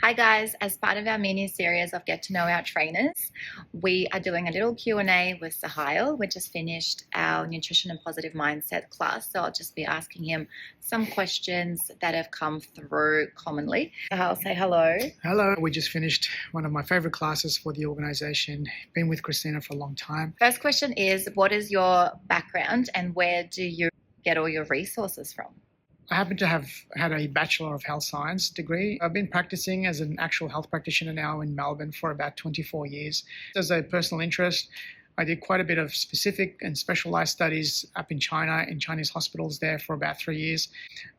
Hi guys, as part of our mini series of Get to Know Our Trainers, we are doing a little Q&A with Sohial. We just finished our Nutrition and Positive Mindset class, so I'll just be asking him some questions that have come through commonly. Sohial, say hello. Hello, we just finished one of my favorite classes for the organization. Been with Christina for a long time. First question is, what is your background and where do you get all your resources from? I happen to have had a Bachelor of Health Science degree. I've been practicing as an actual health practitioner now in Melbourne for about 24 years. As a personal interest, I did quite a bit of specific and specialized studies up in China, in Chinese hospitals there for about 3 years.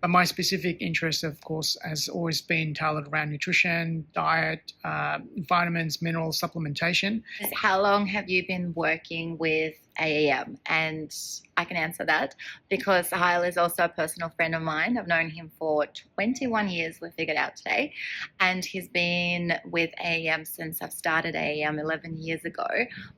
But my specific interest, of course, has always been tailored around nutrition, diet, vitamins, minerals, supplementation. How long have you been working with AAM? And I can answer that because Sohial is also a personal friend of mine. I've known him for 21 years, we figured out today. And he's been with AAM since I've started AAM 11 years ago.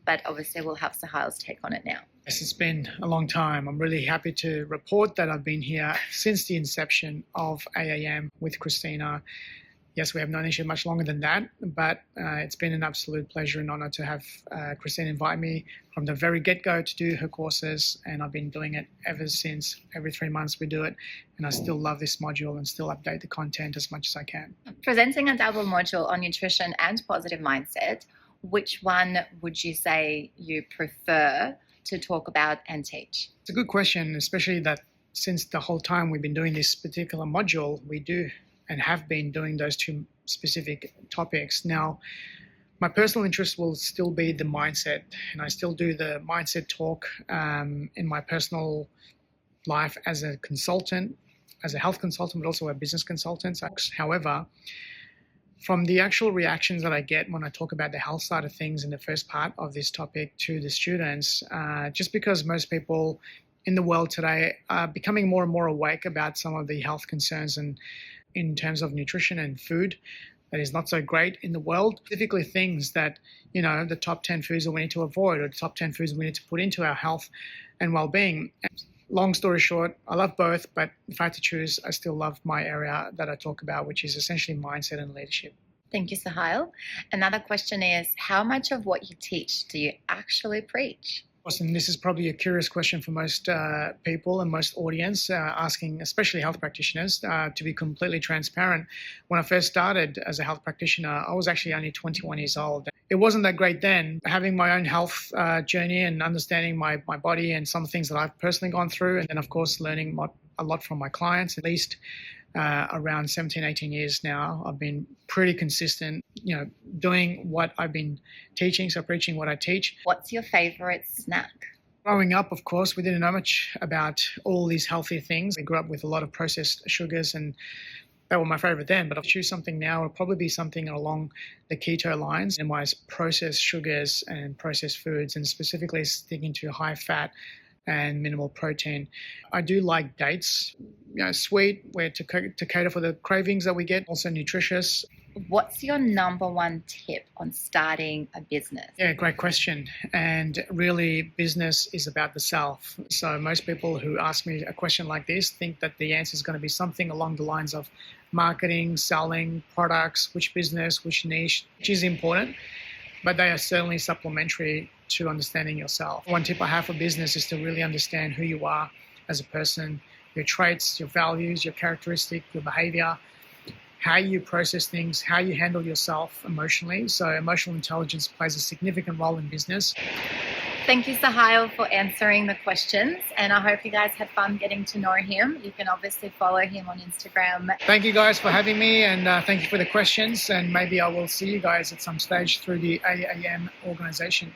But obviously we'll have Sohial's take on it now. Yes, it's been a long time. I'm really happy to report that I've been here since the inception of AAM with Christina. Yes, we have known each other much longer than that, but it's been an absolute pleasure and honor to have Christina invite me from the very get-go to do her courses, and I've been doing it ever since. Every 3 months we do it, and I still love this module and still update the content as much as I can. Presenting a double module on nutrition and positive mindset, which one would you say you prefer to talk about and teach? It's a good question, especially that since the whole time we've been doing this particular module, we do and have been doing those two specific topics. Now, my personal interest will still be the mindset, and I still do the mindset talk in my personal life as a consultant, as a health consultant, but also a business consultant. However, from the actual reactions that I get when I talk about the health side of things in the first part of this topic to the students, just because most people in the world today are becoming more and more awake about some of the health concerns and in terms of nutrition and food that is not so great in the world, specifically things that, the top 10 foods that we need to avoid or the top 10 foods we need to put into our health and well-being. Long story short, I love both, but if I had to choose, I still love my area that I talk about, which is essentially mindset and leadership. Thank you, Sohial. Another question is, how much of what you teach do you actually preach? And this is probably a curious question for most people and most audience, asking especially health practitioners. To be completely transparent, when I first started as a health practitioner, I was actually only 21 years old. It wasn't that great then. Having my own health journey and understanding my body and some things that I've personally gone through, and then of course learning a lot from my clients, at least around 17, 18 years now, I've been pretty consistent, doing what I've been teaching, so preaching what I teach. What's your favorite snack? Growing up, of course, we didn't know much about all these healthy things. We grew up with a lot of processed sugars, and they were my favorite then. But if I choose something now, it'll probably be something along the keto lines, minimize processed sugars and processed foods, and specifically sticking to high fat and minimal protein. I do like dates, sweet, where to cater for the cravings that we get, also nutritious. What's your number one tip on starting a business? Yeah, great question. And really, business is about the self. So most people who ask me a question like this think that the answer is going to be something along the lines of marketing, selling, products, which business, which niche, which is important, but they are certainly supplementary to understanding yourself. One tip I have for business is to really understand who you are as a person, your traits, your values, your characteristic, your behavior, how you process things, how you handle yourself emotionally. So emotional intelligence plays a significant role in business. Thank you, Sohial, for answering the questions, and I hope you guys had fun getting to know him. You can obviously follow him on Instagram. Thank you guys for having me, and thank you for the questions, and maybe I will see you guys at some stage through the AAM organization.